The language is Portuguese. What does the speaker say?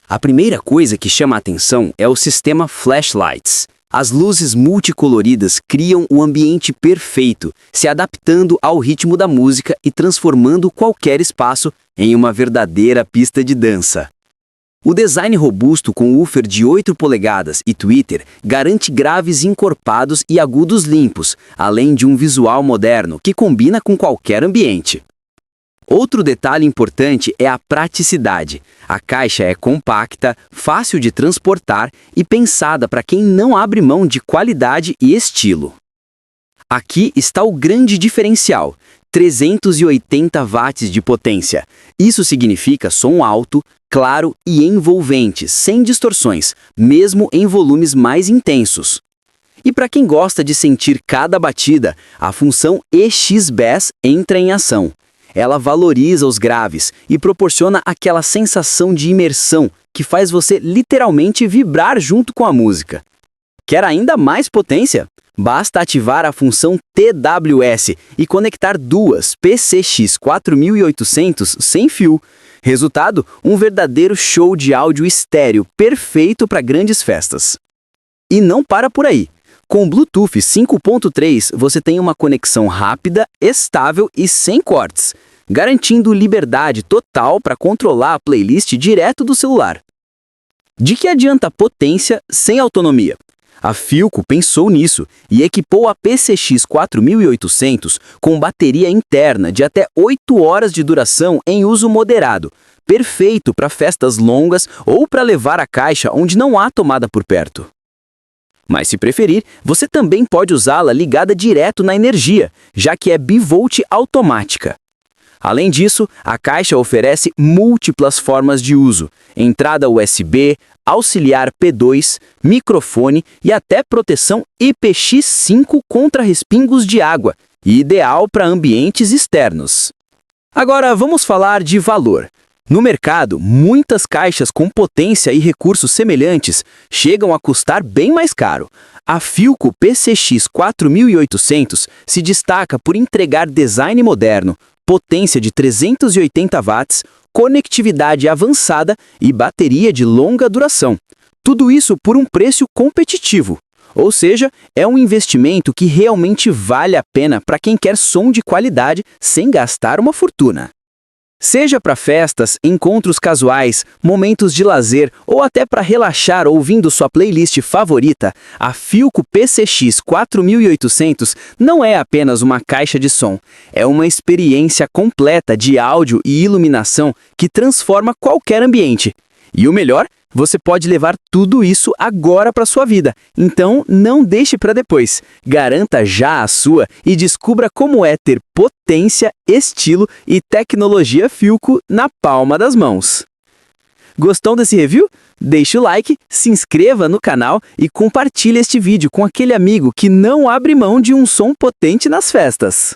A primeira coisa que chama a atenção é o sistema Flashlights. As luzes multicoloridas criam o ambiente perfeito, se adaptando ao ritmo da música e transformando qualquer espaço em uma verdadeira pista de dança. O design robusto com woofer de 8 polegadas e tweeter garante graves encorpados e agudos limpos, além de um visual moderno que combina com qualquer ambiente. Outro detalhe importante é a praticidade. A caixa é compacta, fácil de transportar e pensada para quem não abre mão de qualidade e estilo. Aqui está o grande diferencial: 380 watts de potência. Isso significa som alto, claro e envolvente, sem distorções, mesmo em volumes mais intensos. E para quem gosta de sentir cada batida, a função EX-Bass entra em ação. Ela valoriza os graves e proporciona aquela sensação de imersão que faz você literalmente vibrar junto com a música. Quer ainda mais potência? Basta ativar a função TWS e conectar duas PCX 4800 sem fio. Resultado, um verdadeiro show de áudio estéreo perfeito para grandes festas. E não para por aí. Com Bluetooth 5.3, você tem uma conexão rápida, estável e sem cortes, garantindo liberdade total para controlar a playlist direto do celular. De que adianta potência sem autonomia? A Philco pensou nisso e equipou a PCX 4800 com bateria interna de até 8 horas de duração em uso moderado, perfeito para festas longas ou para levar a caixa onde não há tomada por perto. Mas se preferir, você também pode usá-la ligada direto na energia, já que é bivolt automática. Além disso, a caixa oferece múltiplas formas de uso: entrada USB, auxiliar P2, microfone e até proteção IPX5 contra respingos de água, ideal para ambientes externos. Agora vamos falar de valor. No mercado, muitas caixas com potência e recursos semelhantes chegam a custar bem mais caro. A Philco PCX 4800 se destaca por entregar design moderno, potência de 380 watts, conectividade avançada e bateria de longa duração. Tudo isso por um preço competitivo. Ou seja, é um investimento que realmente vale a pena para quem quer som de qualidade sem gastar uma fortuna. Seja para festas, encontros casuais, momentos de lazer ou até para relaxar ouvindo sua playlist favorita, a Philco PCX 4800 não é apenas uma caixa de som, é uma experiência completa de áudio e iluminação que transforma qualquer ambiente. E o melhor, você pode levar tudo isso agora para sua vida. Então, não deixe para depois. Garanta já a sua e descubra como é ter potência, estilo e tecnologia Philco na palma das mãos. Gostou desse review? Deixe o like, se inscreva no canal e compartilhe este vídeo com aquele amigo que não abre mão de um som potente nas festas.